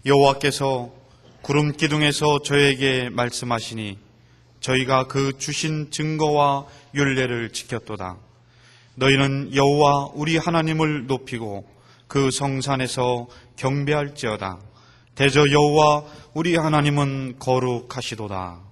여호와께서 구름 기둥에서 저에게 말씀하시니 저희가 그 주신 증거와 율례를 지켰도다. 너희는 여호와 우리 하나님을 높이고 그 성산에서 경배할지어다. 대저 여호와 우리 하나님은 거룩하시도다.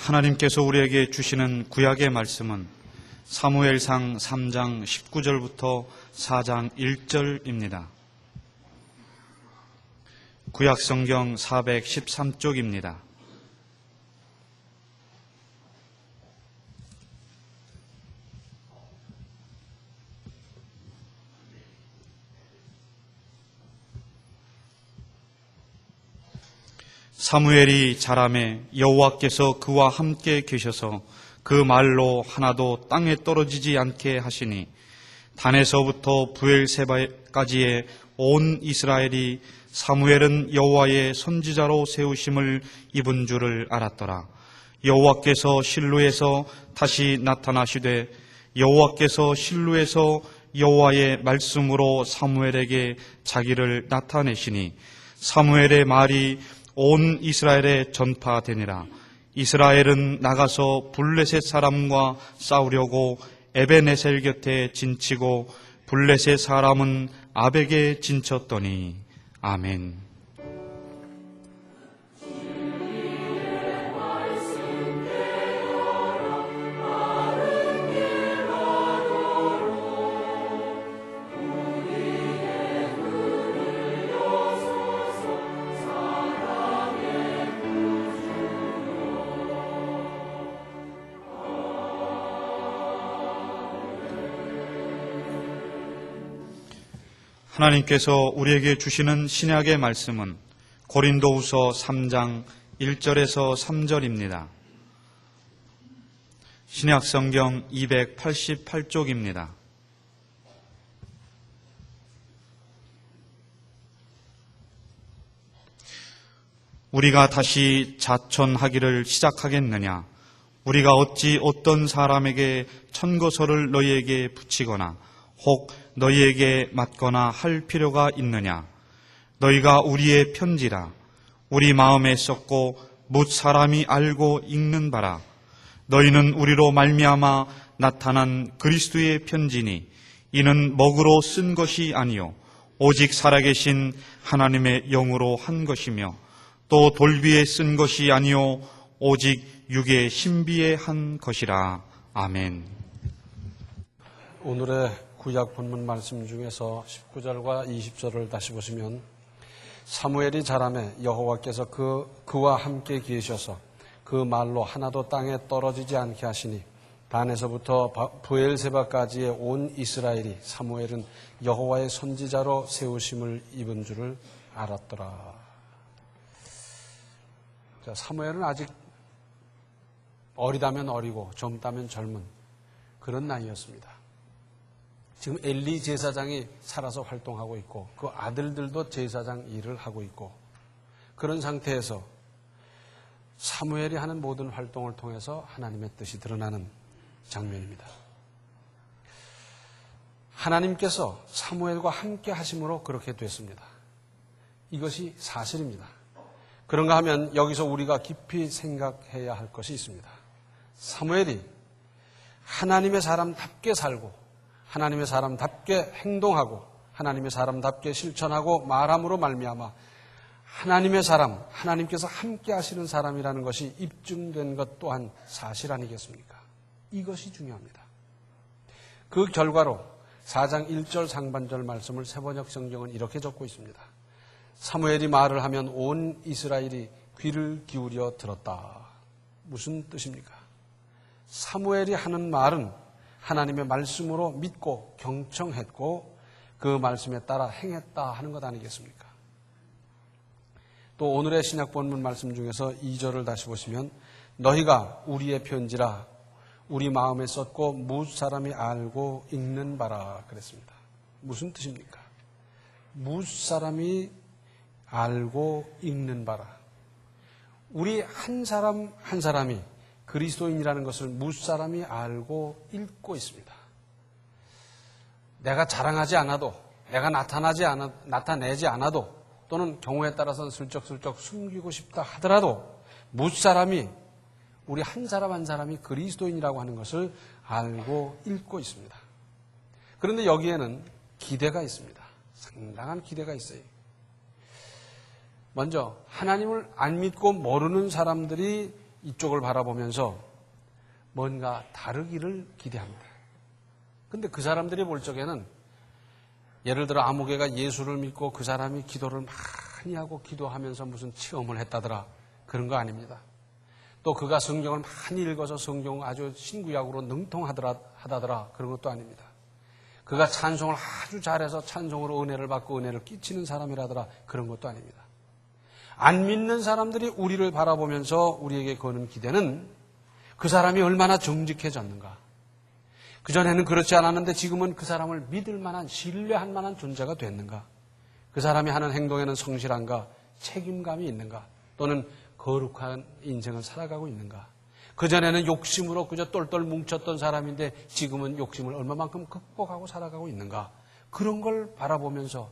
하나님께서 우리에게 주시는 구약의 말씀은 사무엘상 3장 19절부터 4장 1절입니다. 구약 성경 413쪽입니다. 사무엘이 자라매 여호와께서 그와 함께 계셔서 그 말로 하나도 땅에 떨어지지 않게 하시니 단에서부터 부엘세바까지의 온 이스라엘이 사무엘은 여호와의 선지자로 세우심을 입은 줄을 알았더라. 여호와께서 실로에서 다시 나타나시되 여호와께서 실로에서 여호와의 말씀으로 사무엘에게 자기를 나타내시니 사무엘의 말이 온 이스라엘에 전파되니라. 이스라엘은 나가서 블레셋 사람과 싸우려고 에베네셀 곁에 진치고 블레셋 사람은 아벡에 진쳤더니. 아멘. 하나님께서 우리에게 주시는 신약의 말씀은 고린도후서 3장 1절에서 3절입니다. 신약 성경 288쪽입니다. 우리가 다시 자천하기를 시작하겠느냐? 우리가 어찌 어떤 사람에게 천거설을 너희에게 붙이거나 혹 너희에게 맞거나 할 필요가 있느냐? 너희가 우리의 편지라. 우리 마음에 썼고 뭇 사람이 알고 읽는 바라. 너희는 우리로 말미암아 나타난 그리스도의 편지니 이는 먹으로 쓴 것이 아니요 오직 살아계신 하나님의 영으로 한 것이며 또 돌비에 쓴 것이 아니요 오직 육의 신비에 한 것이라. 아멘. 오늘의 구약 본문 말씀 중에서 19절과 20절을 다시 보시면 사무엘이 자라매 여호와께서 그와 함께 계셔서 그 말로 하나도 땅에 떨어지지 않게 하시니 단에서부터 부엘세바까지의 온 이스라엘이 사무엘은 여호와의 선지자로 세우심을 입은 줄을 알았더라. 자, 사무엘은 아직 어리다면 어리고 젊다면 젊은 그런 나이였습니다. 지금 엘리 제사장이 살아서 활동하고 있고 그 아들들도 제사장 일을 하고 있고 그런 상태에서 사무엘이 하는 모든 활동을 통해서 하나님의 뜻이 드러나는 장면입니다. 하나님께서 사무엘과 함께 하심으로 그렇게 됐습니다. 이것이 사실입니다. 그런가 하면 여기서 우리가 깊이 생각해야 할 것이 있습니다. 사무엘이 하나님의 사람답게 살고 하나님의 사람답게 행동하고 하나님의 사람답게 실천하고 말함으로 말미암아 하나님의 사람, 하나님께서 함께 하시는 사람이라는 것이 입증된 것 또한 사실 아니겠습니까? 이것이 중요합니다. 그 결과로 4장 1절 상반절 말씀을 세번역 성경은 이렇게 적고 있습니다. 사무엘이 말을 하면 온 이스라엘이 귀를 기울여 들었다. 무슨 뜻입니까? 사무엘이 하는 말은 하나님의 말씀으로 믿고 경청했고 그 말씀에 따라 행했다 하는 것 아니겠습니까? 또 오늘의 신약 본문 말씀 중에서 2절을 다시 보시면 너희가 우리의 편지라 우리 마음에 썼고 무엇 사람이 알고 읽는 바라 그랬습니다. 무슨 뜻입니까? 무엇 사람이 알고 읽는 바라. 우리 한 사람 한 사람이 그리스도인이라는 것을 무엇 사람이 알고 읽고 있습니다. 내가 자랑하지 않아도, 내가 나타내지 않아도, 또는 경우에 따라서는 슬쩍슬쩍 숨기고 싶다 하더라도 무엇 사람이, 우리 한 사람 한 사람이 그리스도인이라고 하는 것을 알고 읽고 있습니다. 그런데 여기에는 기대가 있습니다. 상당한 기대가 있어요. 먼저 하나님을 안 믿고 모르는 사람들이 이쪽을 바라보면서 뭔가 다르기를 기대합니다. 근데 그 사람들이 볼 적에는 예를 들어 아무개가 예수를 믿고 그 사람이 기도를 많이 하고 기도하면서 무슨 체험을 했다더라. 그런 거 아닙니다. 또 그가 성경을 많이 읽어서 성경을 아주 신구약으로 능통하다더라. 그런 것도 아닙니다. 그가 찬송을 아주 잘해서 찬송으로 은혜를 받고 은혜를 끼치는 사람이라더라. 그런 것도 아닙니다. 안 믿는 사람들이 우리를 바라보면서 우리에게 거는 기대는 그 사람이 얼마나 정직해졌는가. 그전에는 그렇지 않았는데 지금은 그 사람을 믿을 만한, 신뢰할 만한 존재가 됐는가. 그 사람이 하는 행동에는 성실한가, 책임감이 있는가, 또는 거룩한 인생을 살아가고 있는가. 그전에는 욕심으로 그저 똘똘 뭉쳤던 사람인데 지금은 욕심을 얼마만큼 극복하고 살아가고 있는가. 그런 걸 바라보면서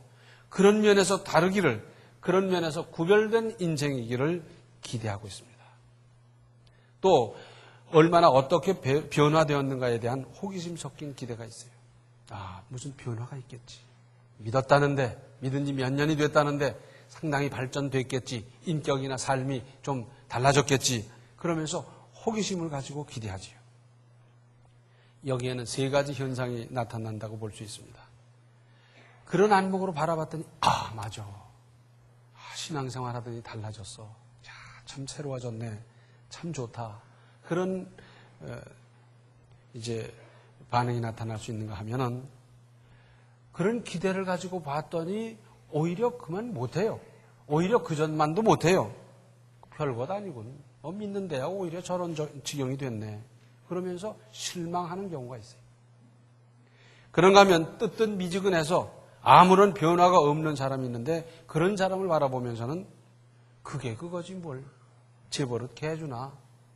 그런 면에서 다르기를, 그런 면에서 구별된 인생이기를 기대하고 있습니다. 또 얼마나 어떻게 변화되었는가에 대한 호기심 섞인 기대가 있어요. 아, 무슨 변화가 있겠지. 믿었다는데, 믿은 지 몇 년이 됐다는데 상당히 발전됐겠지. 인격이나 삶이 좀 달라졌겠지. 그러면서 호기심을 가지고 기대하지요. 여기에는 세 가지 현상이 나타난다고 볼 수 있습니다. 그런 안목으로 바라봤더니 아, 맞아. 신앙생활 하더니 달라졌어. 야, 참 새로워졌네. 참 좋다. 그런 이제 반응이 나타날 수 있는가 하면은 그런 기대를 가지고 봤더니 오히려 그만 못해요. 오히려 그전만도 못해요. 별것 아니군. 믿는데야 오히려 저런 지경이 됐네. 그러면서 실망하는 경우가 있어요. 그런가 하면 뜨뜻미지근해서 아무런 변화가 없는 사람이 있는데 그런 사람을 바라보면서는 그게 그거지 뭘. 재벌은 개주나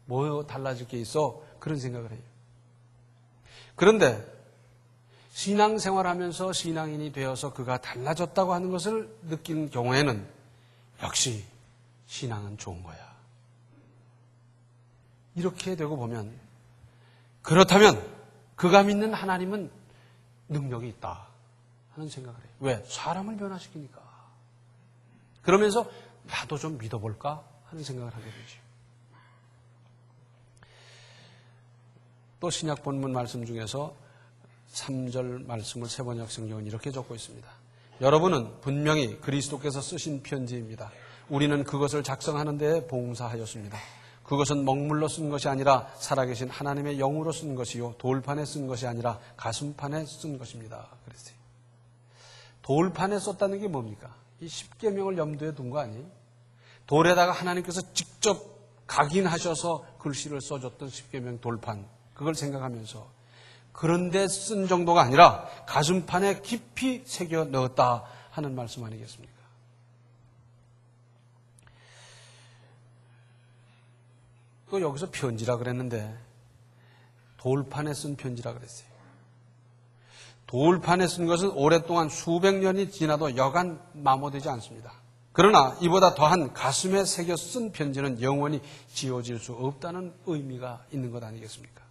뭐 달라질 게 있어. 그런 생각을 해요. 그런데 신앙생활하면서 신앙인이 되어서 그가 달라졌다고 하는 것을 느낀 경우에는 역시 신앙은 좋은 거야. 이렇게 되고 보면 그렇다면 그가 믿는 하나님은 능력이 있다 하는 생각을 해요. 왜? 사람을 변화시키니까. 그러면서 나도 좀 믿어볼까 하는 생각을 하게 되죠. 또 신약 본문 말씀 중에서 3절 말씀을 세번역 성경은 이렇게 적고 있습니다. 여러분은 분명히 그리스도께서 쓰신 편지입니다. 우리는 그것을 작성하는 데 봉사하였습니다. 그것은 먹물로 쓴 것이 아니라 살아계신 하나님의 영으로 쓴 것이요 돌판에 쓴 것이 아니라 가슴판에 쓴 것입니다. 그랬어요. 돌판에 썼다는 게 뭡니까? 이 십계명을 염두에 둔 거 아니에요? 돌에다가 하나님께서 직접 각인하셔서 글씨를 써줬던 십계명 돌판, 그걸 생각하면서 그런데 쓴 정도가 아니라 가슴판에 깊이 새겨 넣었다 하는 말씀 아니겠습니까? 또 여기서 편지라 그랬는데 돌판에 쓴 편지라 그랬어요. 돌판에 쓴 것은 오랫동안 수백 년이 지나도 여간 마모되지 않습니다. 그러나 이보다 더한 가슴에 새겨 쓴 편지는 영원히 지워질 수 없다는 의미가 있는 것 아니겠습니까?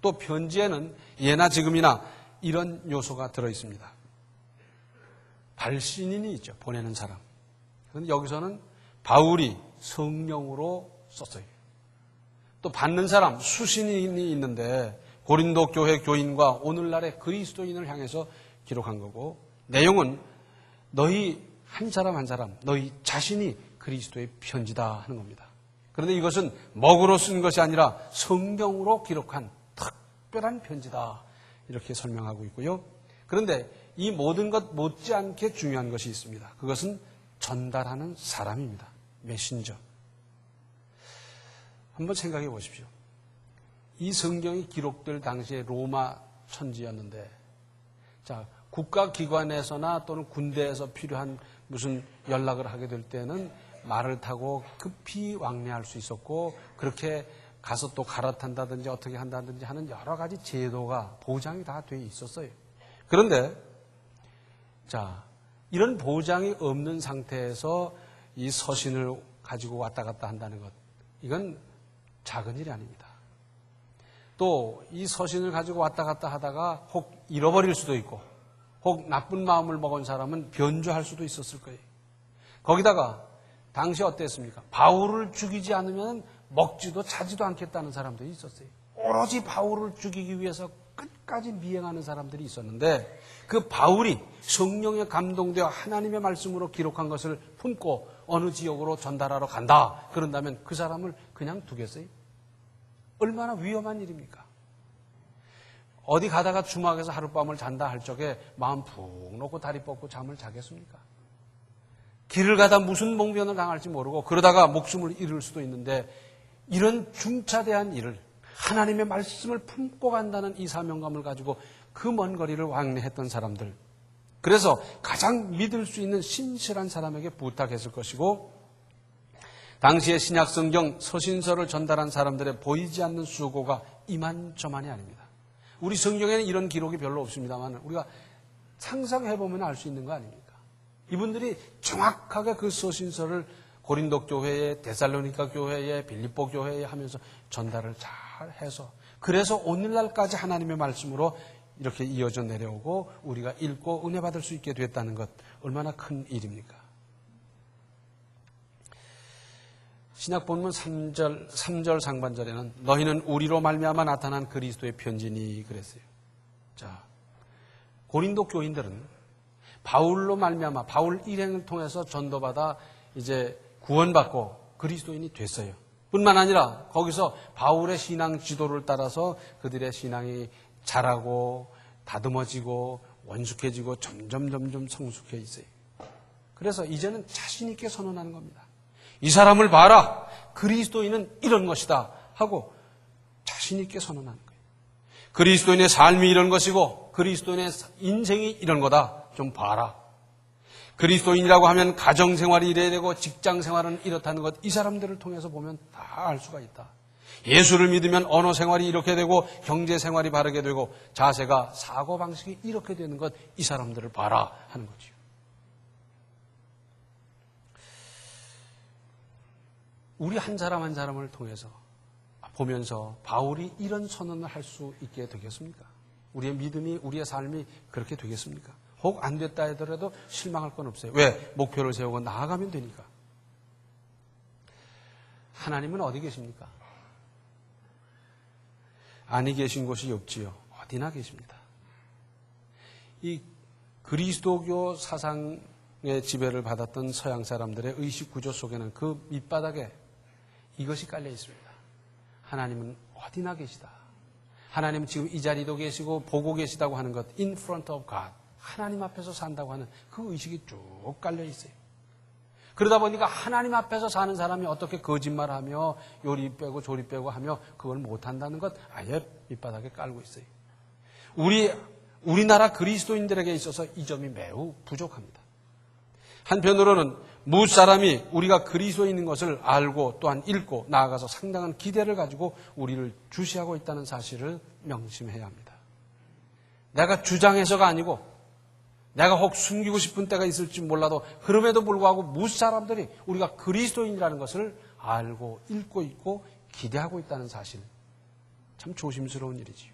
또 편지에는 예나 지금이나 이런 요소가 들어있습니다. 발신인이 있죠. 보내는 사람. 그런데 여기서는 바울이 성령으로 썼어요. 또 받는 사람, 수신인이 있는데 고린도 교회 교인과 오늘날의 그리스도인을 향해서 기록한 거고 내용은 너희 한 사람 한 사람, 너희 자신이 그리스도의 편지다 하는 겁니다. 그런데 이것은 먹으로 쓴 것이 아니라 성경으로 기록한 특별한 편지다. 이렇게 설명하고 있고요. 그런데 이 모든 것 못지않게 중요한 것이 있습니다. 그것은 전달하는 사람입니다. 메신저. 한번 생각해 보십시오. 이 성경이 기록될 당시에 로마 천지였는데, 자, 국가기관에서나 또는 군대에서 필요한 무슨 연락을 하게 될 때는 말을 타고 급히 왕래할 수 있었고, 그렇게 가서 또 갈아탄다든지 어떻게 한다든지 하는 여러 가지 제도가 보장이 다 돼 있었어요. 그런데, 자, 이런 보장이 없는 상태에서 이 서신을 가지고 왔다 갔다 한다는 것, 이건 작은 일이 아닙니다. 또 이 서신을 가지고 왔다 갔다 하다가 혹 잃어버릴 수도 있고, 혹 나쁜 마음을 먹은 사람은 변조할 수도 있었을 거예요. 거기다가 당시 어땠습니까? 바울을 죽이지 않으면 먹지도 자지도 않겠다는 사람들이 있었어요. 오로지 바울을 죽이기 위해서 끝까지 미행하는 사람들이 있었는데, 그 바울이 성령에 감동되어 하나님의 말씀으로 기록한 것을 품고 어느 지역으로 전달하러 간다. 그런다면 그 사람을 그냥 두겠어요? 얼마나 위험한 일입니까? 어디 가다가 주막에서 하룻밤을 잔다 할 적에 마음 푹 놓고 다리 뻗고 잠을 자겠습니까? 길을 가다 무슨 봉변을 당할지 모르고 그러다가 목숨을 잃을 수도 있는데, 이런 중차대한 일을 하나님의 말씀을 품고 간다는 이 사명감을 가지고 그 먼 거리를 왕래했던 사람들, 그래서 가장 믿을 수 있는 신실한 사람에게 부탁했을 것이고, 당시의 신약성경 서신서를 전달한 사람들의 보이지 않는 수고가 이만저만이 아닙니다. 우리 성경에는 이런 기록이 별로 없습니다만 우리가 상상해보면 알 수 있는 거 아닙니까? 이분들이 정확하게 그 서신서를 고린도 교회에, 데살로니가 교회에, 빌립보 교회에 하면서 전달을 잘 해서, 그래서 오늘날까지 하나님의 말씀으로 이렇게 이어져 내려오고 우리가 읽고 은혜 받을 수 있게 됐다는 것, 얼마나 큰 일입니까? 신약 본문 3절 상반절에는 너희는 우리로 말미암아 나타난 그리스도의 편지니 그랬어요. 자, 고린도 교인들은 바울로 말미암아 바울 일행을 통해서 전도받아 이제 구원받고 그리스도인이 됐어요. 뿐만 아니라 거기서 바울의 신앙 지도를 따라서 그들의 신앙이 자라고 다듬어지고 원숙해지고 점점 성숙해 있어요. 그래서 이제는 자신 있게 선언하는 겁니다. 이 사람을 봐라. 그리스도인은 이런 것이다 하고 자신 있게 선언하는 거예요. 그리스도인의 삶이 이런 것이고 그리스도인의 인생이 이런 거다. 좀 봐라. 그리스도인이라고 하면 가정생활이 이래야 되고 직장생활은 이렇다는 것, 이 사람들을 통해서 보면 다 알 수가 있다. 예수를 믿으면 언어생활이 이렇게 되고 경제생활이 바르게 되고 자세가, 사고방식이 이렇게 되는 것, 이 사람들을 봐라 하는 거죠. 우리 한 사람 한 사람을 통해서 보면서 바울이 이런 선언을 할 수 있게 되겠습니까? 우리의 믿음이, 우리의 삶이 그렇게 되겠습니까? 혹 안 됐다 하더라도 실망할 건 없어요. 왜? 목표를 세우고 나아가면 되니까. 하나님은 어디 계십니까? 아니 계신 곳이 없지요. 어디나 계십니다. 이 그리스도교 사상의 지배를 받았던 서양 사람들의 의식 구조 속에는 그 밑바닥에 이것이 깔려 있습니다. 하나님은 어디나 계시다. 하나님은 지금 이 자리도 계시고 보고 계시다고 하는 것, in front of God. 하나님 앞에서 산다고 하는 그 의식이 쭉 깔려 있어요. 그러다 보니까 하나님 앞에서 사는 사람이 어떻게 거짓말하며 요리 빼고 조리 빼고 하며 그걸 못한다는 것 아예 밑바닥에 깔고 있어요. 우리나라 그리스도인들에게 있어서 이 점이 매우 부족합니다. 한편으로는 무사람이 우리가 그리스도인인 것을 알고 또한 읽고 나아가서 상당한 기대를 가지고 우리를 주시하고 있다는 사실을 명심해야 합니다. 내가 주장해서가 아니고 내가 혹 숨기고 싶은 때가 있을지 몰라도 그럼에도 불구하고 무사람들이 우리가 그리스도인이라는 것을 알고 읽고 있고 기대하고 있다는 사실, 참 조심스러운 일이지요.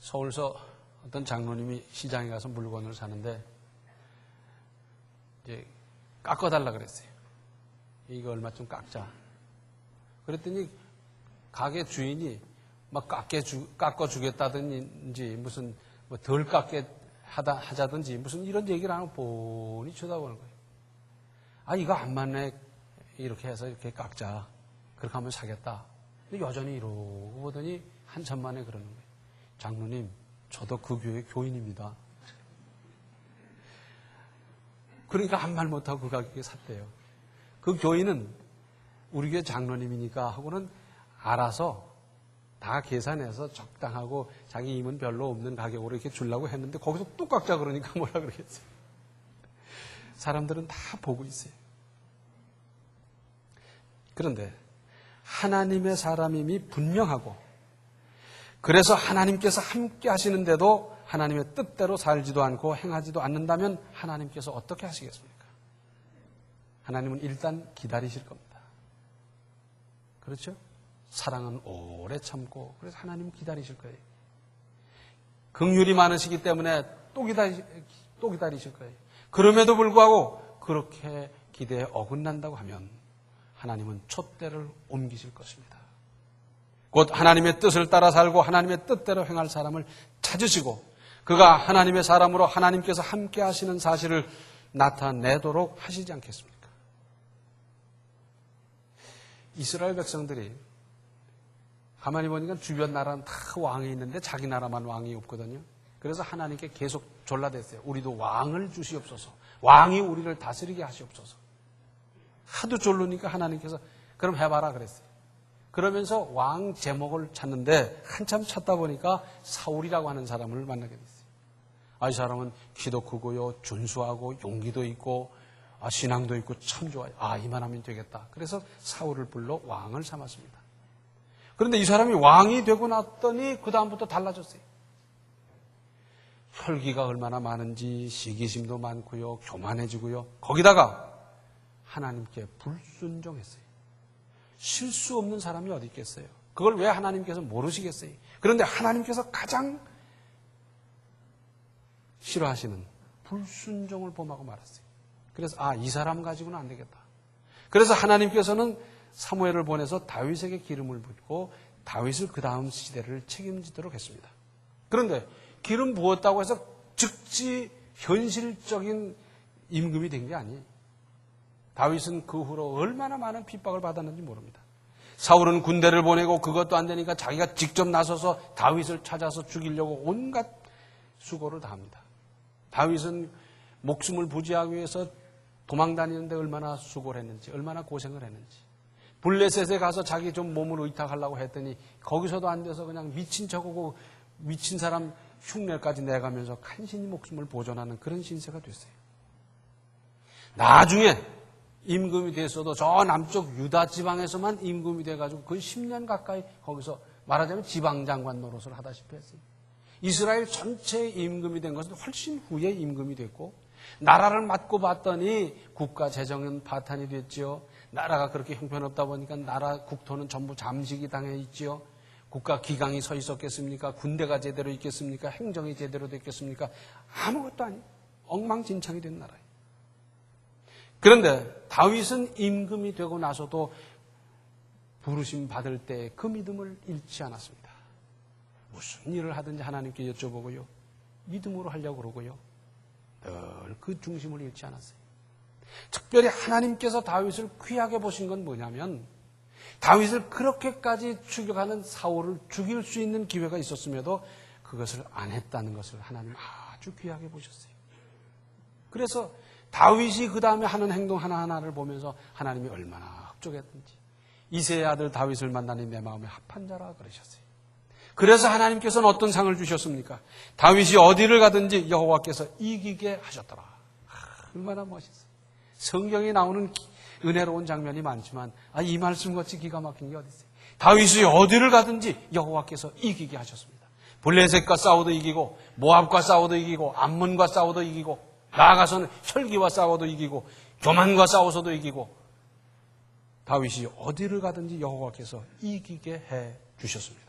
서울서 어떤 장로님이 시장에 가서 물건을 사는데 이제 깎아달라 그랬어요. 이거 얼마 좀 깎자. 그랬더니 가게 주인이 막 깎아주겠다든지 무슨 뭐 덜 깎게 하자든지 무슨 이런 얘기를 하면 뻔히 쳐다보는 거예요. 아, 이거 안 맞네 이렇게 해서 이렇게 깎자. 그렇게 하면 사겠다. 근데 여전히 이러고 보더니 한참 만에 그러는 거예요. 장로님, 저도 그 교회 교인입니다. 그러니까 한 말 못하고 그 가격에 샀대요. 그 교인은 우리 교회 장로님이니까 하고는 알아서 다 계산해서 적당하고 자기 힘은 별로 없는 가격으로 이렇게 주려고 했는데 거기서 또 깎자 그러니까 뭐라 그러겠어요. 사람들은 다 보고 있어요. 그런데 하나님의 사람임이 분명하고 그래서 하나님께서 함께 하시는데도 하나님의 뜻대로 살지도 않고 행하지도 않는다면 하나님께서 어떻게 하시겠습니까? 하나님은 일단 기다리실 겁니다. 그렇죠? 사랑은 오래 참고 그래서 하나님은 기다리실 거예요. 긍휼이 많으시기 때문에 또 기다리실 거예요. 그럼에도 불구하고 그렇게 기대에 어긋난다고 하면 하나님은 촛대를 옮기실 것입니다. 곧 하나님의 뜻을 따라 살고 하나님의 뜻대로 행할 사람을 찾으시고 그가 하나님의 사람으로 하나님께서 함께 하시는 사실을 나타내도록 하시지 않겠습니까? 이스라엘 백성들이 가만히 보니까 주변 나라는 다 왕이 있는데 자기 나라만 왕이 없거든요. 그래서 하나님께 계속 졸라댔어요. 우리도 왕을 주시옵소서. 왕이 우리를 다스리게 하시옵소서. 하도 졸르니까 하나님께서 그럼 해봐라 그랬어요. 그러면서 왕 제목을 찾는데 한참 찾다 보니까 사울이라고 하는 사람을 만나게 됐어요. 이 사람은 키도 크고요, 준수하고 용기도 있고 신앙도 있고 참 좋아요. 이만하면 되겠다. 그래서 사울을 불러 왕을 삼았습니다. 그런데 이 사람이 왕이 되고 났더니 그 다음부터 달라졌어요. 혈기가 얼마나 많은지 시기심도 많고요, 교만해지고요. 거기다가 하나님께 불순종했어요. 실수 없는 사람이 어디 있겠어요? 그걸 왜 하나님께서 모르시겠어요? 그런데 하나님께서 가장 싫어하시는 불순종을 범하고 말았어요. 그래서 이 사람 가지고는 안 되겠다. 그래서 하나님께서는 사무엘을 보내서 다윗에게 기름을 붓고 다윗을 그 다음 시대를 책임지도록 했습니다. 그런데 기름 부었다고 해서 즉시 현실적인 임금이 된 게 아니에요. 다윗은 그 후로 얼마나 많은 핍박을 받았는지 모릅니다. 사울은 군대를 보내고 그것도 안 되니까 자기가 직접 나서서 다윗을 찾아서 죽이려고 온갖 수고를 다합니다. 다윗은 목숨을 부지하기 위해서 도망다니는데 얼마나 수고를 했는지, 얼마나 고생을 했는지. 블레셋에 가서 자기 좀 몸을 의탁하려고 했더니 거기서도 안 돼서 그냥 미친 척하고 미친 사람 흉내까지 내가면서 간신히 목숨을 보존하는 그런 신세가 됐어요. 나중에 임금이 됐어도 저 남쪽 유다 지방에서만 임금이 돼가지고 거의 10년 가까이 거기서 말하자면 지방장관 노릇을 하다시피 했어요. 이스라엘 전체의 임금이 된 것은 훨씬 후에 임금이 됐고 나라를 맡고 봤더니 국가 재정은 파탄이 됐지요. 나라가 그렇게 형편없다 보니까 나라 국토는 전부 잠식이 당해 있지요. 국가 기강이 서 있었겠습니까? 군대가 제대로 있겠습니까? 행정이 제대로 됐겠습니까? 아무것도 아니에요. 엉망진창이 된 나라예요. 그런데 다윗은 임금이 되고 나서도 부르심 받을 때 그 믿음을 잃지 않았습니다. 무슨 일을 하든지 하나님께 여쭤보고요. 믿음으로 하려고 그러고요. 늘 그 중심을 잃지 않았어요. 특별히 하나님께서 다윗을 귀하게 보신 건 뭐냐면 다윗을 그렇게까지 추격하는 사울을 죽일 수 있는 기회가 있었음에도 그것을 안 했다는 것을 하나님 아주 귀하게 보셨어요. 그래서 다윗이 그 다음에 하는 행동 하나하나를 보면서 하나님이 얼마나 흡족했던지 이새의 아들 다윗을 만나니 내 마음에 합한 자라 그러셨어요. 그래서 하나님께서는 어떤 상을 주셨습니까? 다윗이 어디를 가든지 여호와께서 이기게 하셨더라. 얼마나 멋있어요. 성경에 나오는 은혜로운 장면이 많지만 이 말씀같이 기가 막힌 게 어디 있어요. 다윗이 어디를 가든지 여호와께서 이기게 하셨습니다. 블레셋과 싸워도 이기고 모압과 싸워도 이기고 암몬과 싸워도 이기고 나아가서는 혈기와 싸워도 이기고 교만과 싸워서도 이기고 다윗이 어디를 가든지 여호와께서 이기게 해 주셨습니다.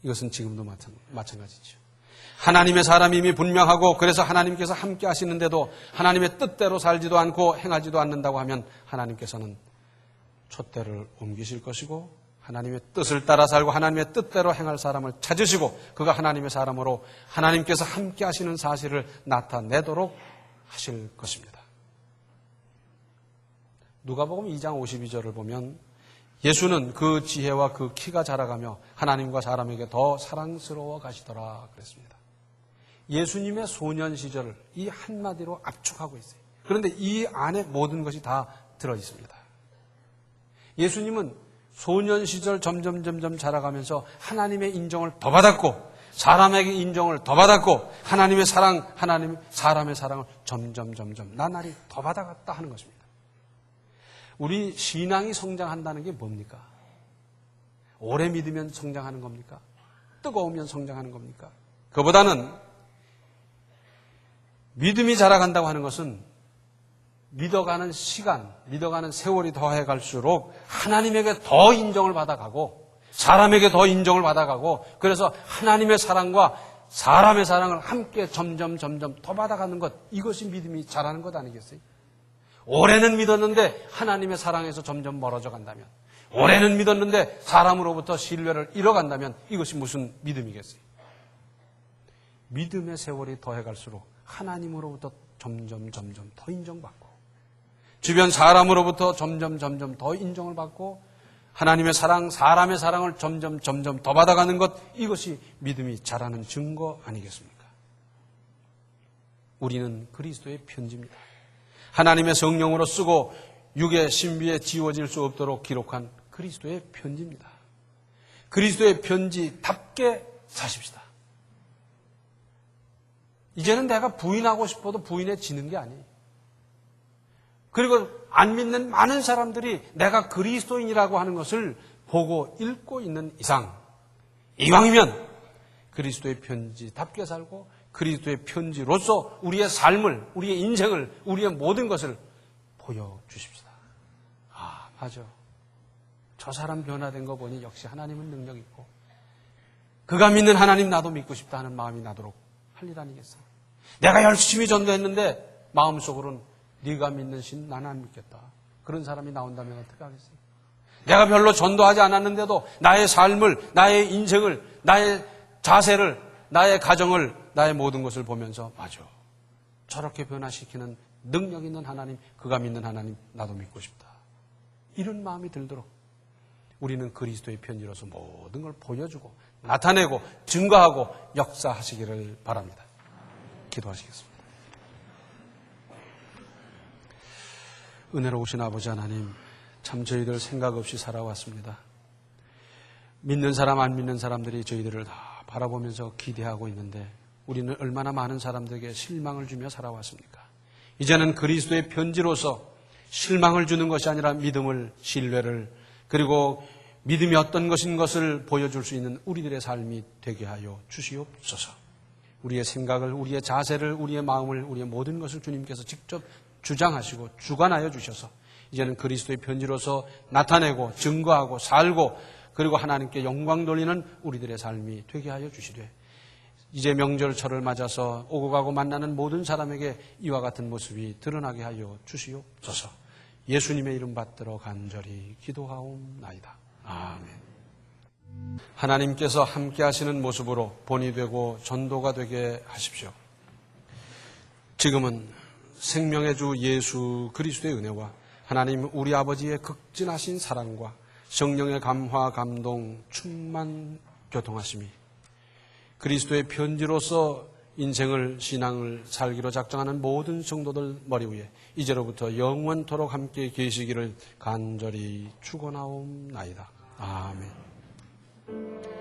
이것은 지금도 마찬가지죠. 하나님의 사람임이 분명하고 그래서 하나님께서 함께 하시는데도 하나님의 뜻대로 살지도 않고 행하지도 않는다고 하면 하나님께서는 촛대를 옮기실 것이고 하나님의 뜻을 따라 살고 하나님의 뜻대로 행할 사람을 찾으시고 그가 하나님의 사람으로 하나님께서 함께 하시는 사실을 나타내도록 하실 것입니다. 누가복음 2장 52절을 보면 예수는 그 지혜와 그 키가 자라가며 하나님과 사람에게 더 사랑스러워 가시더라 그랬습니다. 예수님의 소년 시절을 이 한마디로 압축하고 있어요. 그런데 이 안에 모든 것이 다 들어 있습니다. 예수님은 소년 시절 점점 자라가면서 하나님의 인정을 더 받았고 사람에게 인정을 더 받았고 하나님의 사랑, 사람의 사랑을 점점 나날이 더 받아갔다 하는 것입니다. 우리 신앙이 성장한다는 게 뭡니까? 오래 믿으면 성장하는 겁니까? 뜨거우면 성장하는 겁니까? 그보다는 믿음이 자라간다고 하는 것은 믿어가는 시간, 믿어가는 세월이 더해갈수록 하나님에게 더 인정을 받아가고 사람에게 더 인정을 받아가고 그래서 하나님의 사랑과 사람의 사랑을 함께 점점 더 받아가는 것, 이것이 믿음이 자라는 것 아니겠어요? 올해는 믿었는데 하나님의 사랑에서 점점 멀어져 간다면, 올해는 믿었는데 사람으로부터 신뢰를 잃어간다면 이것이 무슨 믿음이겠어요? 믿음의 세월이 더해갈수록 하나님으로부터 점점 더 인정받고 주변 사람으로부터 점점 더 인정을 받고 하나님의 사랑, 사람의 사랑을 점점 더 받아가는 것, 이것이 믿음이 자라는 증거 아니겠습니까? 우리는 그리스도의 편지입니다. 하나님의 성령으로 쓰고 육의 신비에 지워질 수 없도록 기록한 그리스도의 편지입니다. 그리스도의 편지답게 사십시다. 이제는 내가 부인하고 싶어도 부인해지는 게 아니에요. 그리고 안 믿는 많은 사람들이 내가 그리스도인이라고 하는 것을 보고 읽고 있는 이상, 이왕이면 그리스도의 편지답게 살고 그리스도의 편지로서 우리의 삶을, 우리의 인생을, 우리의 모든 것을 보여주십시다. 아, 맞아. 저 사람 변화된 거 보니 역시 하나님은 능력 있고 그가 믿는 하나님 나도 믿고 싶다 하는 마음이 나도록 할 일 아니겠어요? 내가 열심히 전도했는데 마음속으로는 네가 믿는 신 나는 안 믿겠다. 그런 사람이 나온다면 어떻게 하겠어요? 내가 별로 전도하지 않았는데도 나의 삶을, 나의 인생을, 나의 자세를, 나의 가정을, 나의 모든 것을 보면서 맞아. 저렇게 변화시키는 능력 있는 하나님, 그가 믿는 하나님 나도 믿고 싶다. 이런 마음이 들도록 우리는 그리스도의 편지로서 모든 걸 보여주고 나타내고 증거하고 역사하시기를 바랍니다. 기도하시겠습니다. 은혜로우신 아버지 하나님, 참 저희들 생각 없이 살아왔습니다. 믿는 사람 안 믿는 사람들이 저희들을 다 바라보면서 기대하고 있는데 우리는 얼마나 많은 사람들에게 실망을 주며 살아왔습니까? 이제는 그리스도의 편지로서 실망을 주는 것이 아니라 믿음을, 신뢰를, 그리고 믿음이 어떤 것인 것을 보여줄 수 있는 우리들의 삶이 되게 하여 주시옵소서. 우리의 생각을, 우리의 자세를, 우리의 마음을, 우리의 모든 것을 주님께서 직접 주장하시고 주관하여 주셔서 이제는 그리스도의 편지로서 나타내고 증거하고 살고 그리고 하나님께 영광 돌리는 우리들의 삶이 되게 하여 주시되 이제 명절철을 맞아서 오고 가고 만나는 모든 사람에게 이와 같은 모습이 드러나게 하여 주시옵소서. 예수님의 이름 받들어 간절히 기도하옵나이다. 아멘. 하나님께서 함께 하시는 모습으로 본이 되고 전도가 되게 하십시오. 지금은 생명의 주 예수 그리스도의 은혜와 하나님 우리 아버지의 극진하신 사랑과 성령의 감화, 감동, 충만, 교통하심이 그리스도의 편지로서 인생을, 신앙을 살기로 작정하는 모든 성도들 머리 위에 이제로부터 영원토록 함께 계시기를 간절히 축원하옵나이다. 아멘.